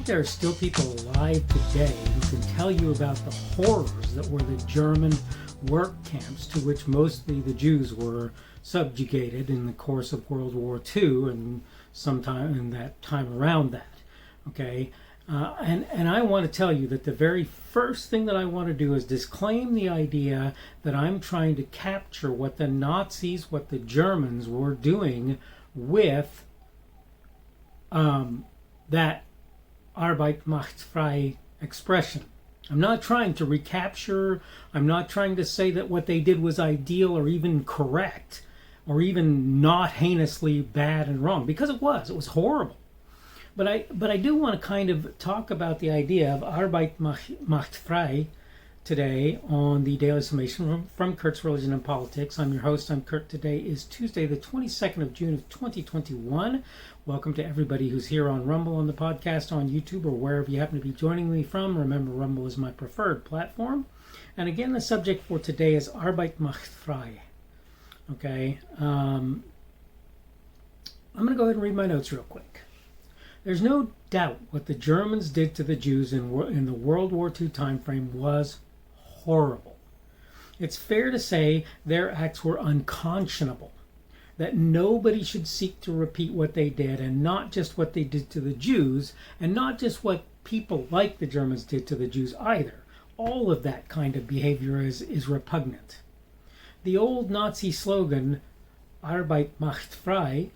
think there are still people alive today who can tell you about the horrors that were the German work camps to which mostly the Jews were subjugated in the course of World War II and sometime in that time around that. Okay, and I want to tell you that the very first thing that I want to do is disclaim the idea that I'm trying to capture what the Nazis, what the Germans were doing with that Arbeit Macht Frei expression. I'm not trying to recapture, I'm not trying to say that what they did was ideal or even correct or even not heinously bad and wrong, because it was horrible. But I do want to kind of talk about the idea of Arbeit Macht Frei today on the Daily Summation from Kurt's Religion and Politics. I'm your host. I'm Kurt. Today is Tuesday, the 22nd of June of 2021. Welcome to everybody who's here on Rumble, on the podcast, on YouTube, or wherever you happen to be joining me from. Remember, Rumble is my preferred platform. And again, the subject for today is Arbeit Macht Frei. Okay. I'm going to go ahead and read my notes real quick. There's no doubt what the Germans did to the Jews in the World War II time frame was horrible. It's fair to say their acts were unconscionable, that nobody should seek to repeat what they did, and not just what they did to the Jews, and not just what people like the Germans did to the Jews either. All of that kind of behavior is repugnant. The old Nazi slogan, Arbeit Macht Frei,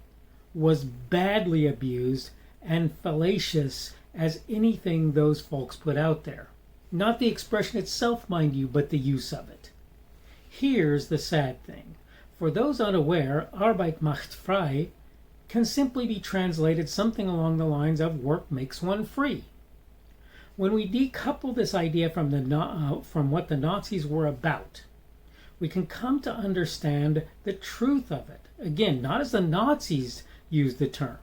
was badly abused and fallacious as anything those folks put out there. Not the expression itself, mind you, but the use of it. Here's the sad thing. For those unaware, Arbeit Macht Frei can simply be translated something along the lines of work makes one free. When we decouple this idea from what the Nazis were about, we can come to understand the truth of it. Again, not as the Nazis used the term.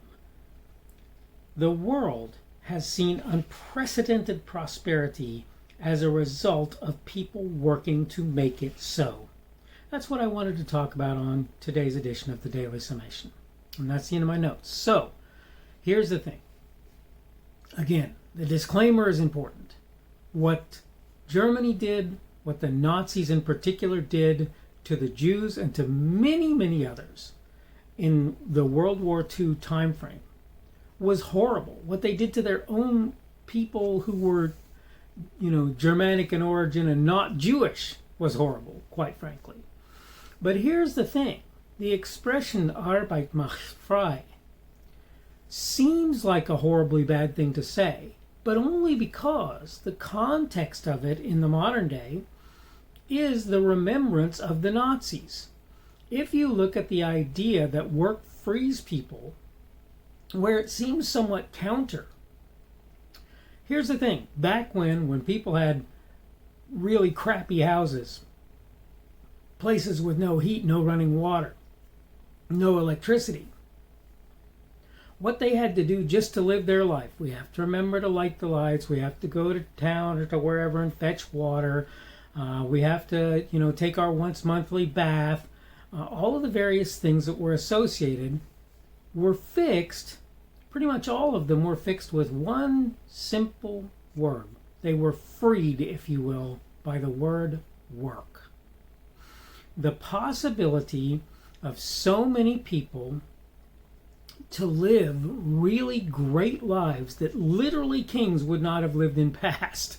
The world has seen unprecedented prosperity as a result of people working to make it so. That's what I wanted to talk about on today's edition of the Daily Summation. And that's the end of my notes. So, here's the thing. Again, the disclaimer is important. What Germany did, what the Nazis in particular did to the Jews and to many, many others in the World War II time frame was horrible. What they did to their own people who were, Germanic in origin and not Jewish was horrible, quite frankly. But here's the thing. The expression Arbeit Macht Frei seems like a horribly bad thing to say, but only because the context of it in the modern day is the remembrance of the Nazis. If you look at the idea that work frees people, where it seems somewhat counter. Here's the thing. Back when people had really crappy houses, places with no heat, no running water, no electricity, what they had to do just to live their life, we have to remember to light the lights, we have to go to town or to wherever and fetch water, we have to, take our once monthly bath, all of the various things that were associated were fixed, pretty much all of them were fixed with one simple word. They were freed, if you will, by the word work. The possibility of so many people to live really great lives that literally kings would not have lived in past,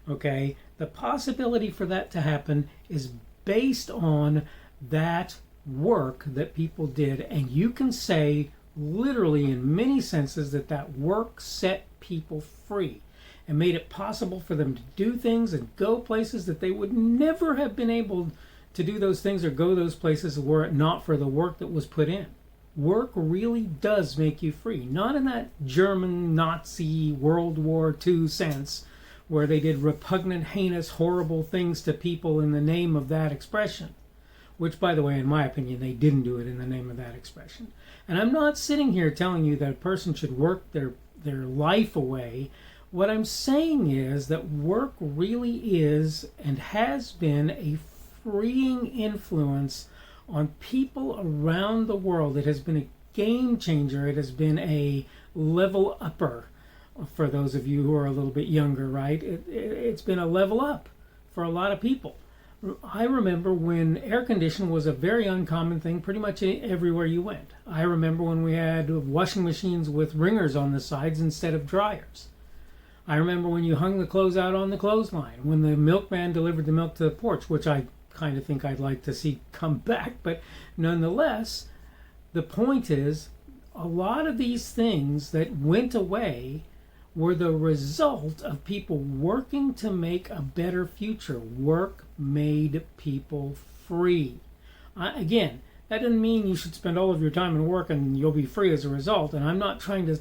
okay? The possibility for that to happen is based on that work that people did, and you can say literally in many senses that work set people free and made it possible for them to do things and go places that they would never have been able to do those things or go those places were it not for the work that was put in. Work really does make you free, not in that German Nazi World War II sense where they did repugnant, heinous, horrible things to people in the name of that expression. Which, by the way, in my opinion, they didn't do it in the name of that expression. And I'm not sitting here telling you that a person should work their life away. What I'm saying is that work really is and has been a freeing influence on people around the world. It has been a game changer. It has been a level upper for those of you who are a little bit younger, right? It's been a level up for a lot of people. I remember when air conditioning was a very uncommon thing pretty much everywhere you went. I remember when we had washing machines with ringers on the sides instead of dryers. I remember when you hung the clothes out on the clothesline, when the milkman delivered the milk to the porch, which I kind of think I'd like to see come back, but nonetheless, the point is, a lot of these things that went away were the result of people working to make a better future. Work made people free. Again, that doesn't mean you should spend all of your time in work and you'll be free as a result. And I'm not trying to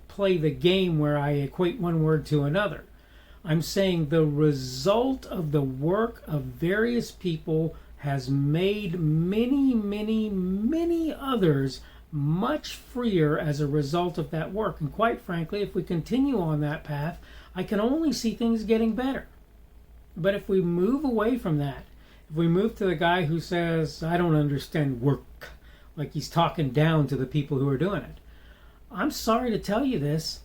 play the game where I equate one word to another. I'm saying the result of the work of various people has made many, many, many others much freer as a result of that work. And quite frankly, if we continue on that path, I can only see things getting better. But if we move away from that, if we move to the guy who says, I don't understand work, like he's talking down to the people who are doing it, I'm sorry to tell you this.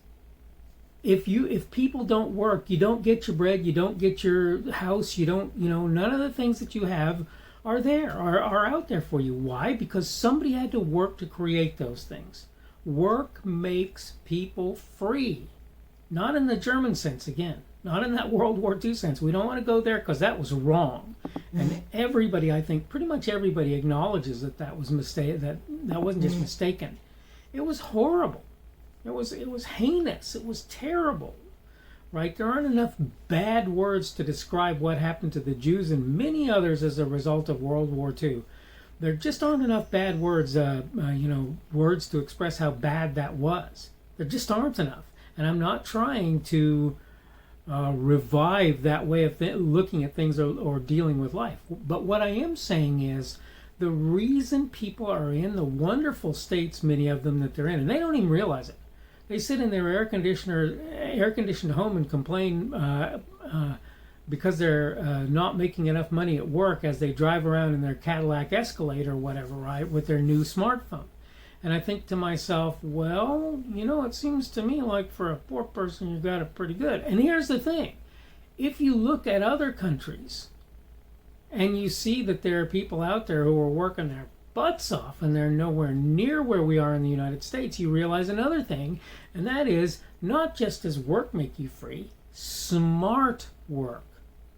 If people don't work, you don't get your bread, you don't get your house, none of the things that you have are out there for you. Why? Because somebody had to work to create those things. Work makes people free. Not in the German sense, again. Not in that World War II sense. We don't want to go there because that was wrong. And everybody, I think, pretty much everybody acknowledges that was mistake. That wasn't just mistaken. It was horrible. It was heinous. It was terrible. Right? There aren't enough bad words to describe what happened to the Jews and many others as a result of World War II. There just aren't enough bad words, words to express how bad that was. There just aren't enough. And I'm not trying to revive that way of looking at things or dealing with life. But what I am saying is the reason people are in the wonderful states, many of them, that they're in, and they don't even realize it. They sit in their air-conditioned home and complain because they're not making enough money at work as they drive around in their Cadillac Escalade or whatever, right, with their new smartphone. And I think to myself, well, it seems to me like for a poor person, you've got it pretty good. And here's the thing. If you look at other countries and you see that there are people out there who are working their butts off and they're nowhere near where we are in the United States, you realize another thing, and that is not just does work make you free, smart work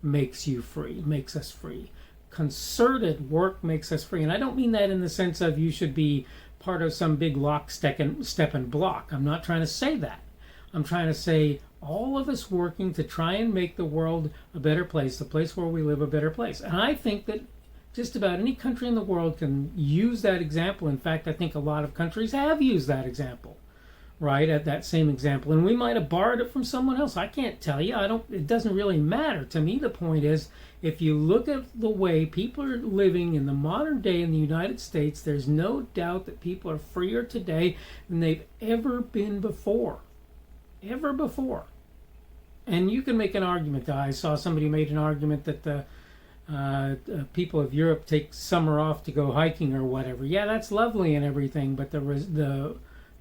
makes us free. Concerted work makes us free. And I don't mean that in the sense of you should be part of some big lock, step and block. I'm not trying to say that. I'm trying to say all of us working to try and make the world a better place, the place where we live a better place. And I think that just about any country in the world can use that example. In fact, I think a lot of countries have used that example, right, at that same example. And we might have borrowed it from someone else. I can't tell you. It doesn't really matter. To me, the point is, if you look at the way people are living in the modern day in the United States, there's no doubt that people are freer today than they've ever been before. Ever before. And you can make an argument. I saw somebody made an argument that the people of Europe take summer off to go hiking or whatever. Yeah, that's lovely and everything, but the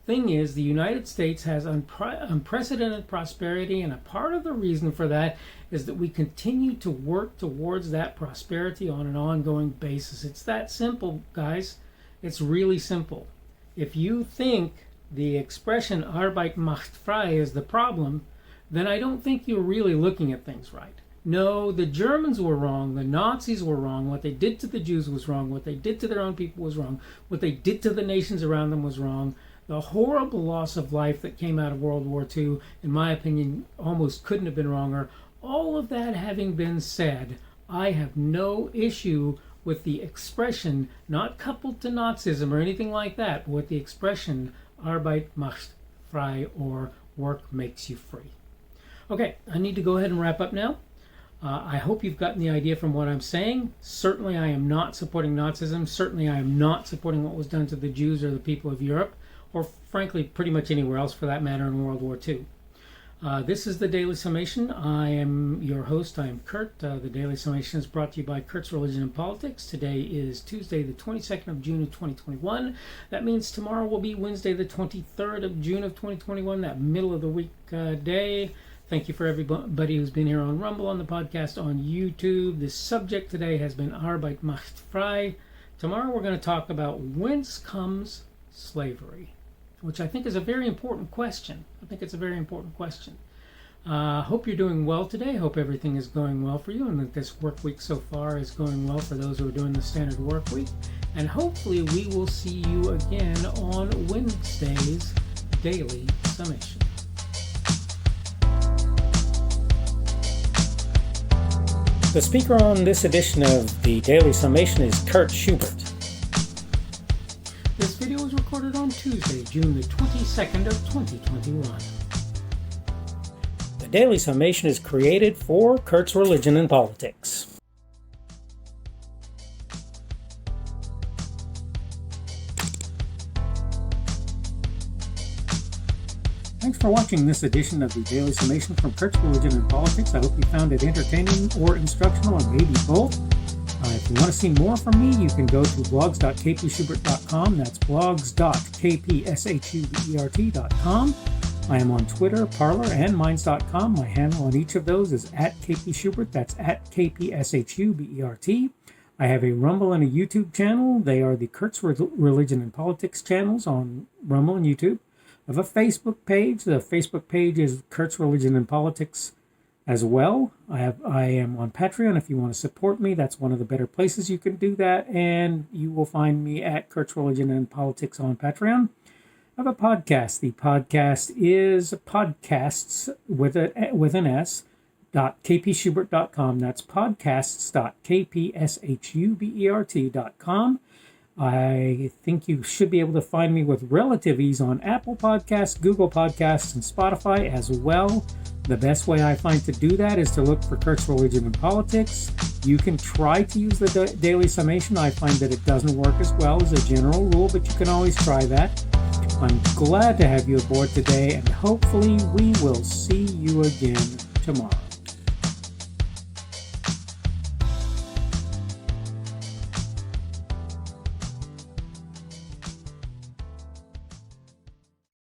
thing is, the United States has unprecedented prosperity, and a part of the reason for that is that we continue to work towards that prosperity on an ongoing basis. It's that simple, guys. It's really simple. If you think the expression Arbeit Macht Frei is the problem, then I don't think you're really looking at things right. No, the Germans were wrong. The Nazis were wrong. What they did to the Jews was wrong. What they did to their own people was wrong. What they did to the nations around them was wrong. The horrible loss of life that came out of World War II, in my opinion, almost couldn't have been wronger. All of that having been said, I have no issue with the expression, not coupled to Nazism or anything like that, but with the expression Arbeit Macht Frei, or work makes you free. Okay, I need to go ahead and wrap up now. I hope you've gotten the idea from what I'm saying. Certainly I am not supporting Nazism. Certainly I am not supporting what was done to the Jews or the people of Europe, or frankly pretty much anywhere else for that matter in World War II. This is the Daily Summation. I am your host. I am Kurt. The Daily Summation is brought to you by Kurt's Religion and Politics. Today is Tuesday, the 22nd of June of 2021. That means tomorrow will be Wednesday, the 23rd of June of 2021, that middle of the week day. Thank you for everybody who's been here on Rumble, on the podcast, on YouTube. The subject today has been Arbeit Macht Frei. Tomorrow we're going to talk about whence comes slavery, which I think is a very important question. I think it's a very important question. Hope you're doing well today. Hope everything is going well for you and that this work week so far is going well for those who are doing the standard work week. And hopefully we will see you again on Wednesday's Daily Summation. The speaker on this edition of the Daily Summation is Kurt Schubert. This video was recorded on Tuesday, June the 22nd of 2021. The Daily Summation is created for Kurt's Religion and Politics. Thanks for watching this edition of the Daily Summation from Kurt's Religion and Politics. I hope you found it entertaining or instructional, or maybe both. If you want to see more from me, you can go to blogs.kpschubert.com. That's blogs.kpschubert.com. I am on Twitter, Parler, and Minds.com. My handle on each of those is @kpschubert. That's @kpschubert. I have a Rumble and a YouTube channel. They are the Kurt's Religion and Politics channels on Rumble and YouTube. I have a Facebook page. The Facebook page is Kurt's Religion and Politics as well. I am on Patreon. If you want to support me, that's one of the better places you can do that. And you will find me at Kurt's Religion and Politics on Patreon. I have a podcast. The podcast is podcasts with an S, .kpschubert.com. That's podcasts.kpschubert.com. I think you should be able to find me with relative ease on Apple Podcasts, Google Podcasts, and Spotify as well. The best way I find to do that is to look for Kurt's Religion and Politics. You can try to use the Daily Summation. I find that it doesn't work as well as a general rule, but you can always try that. I'm glad to have you aboard today, and hopefully we will see you again tomorrow.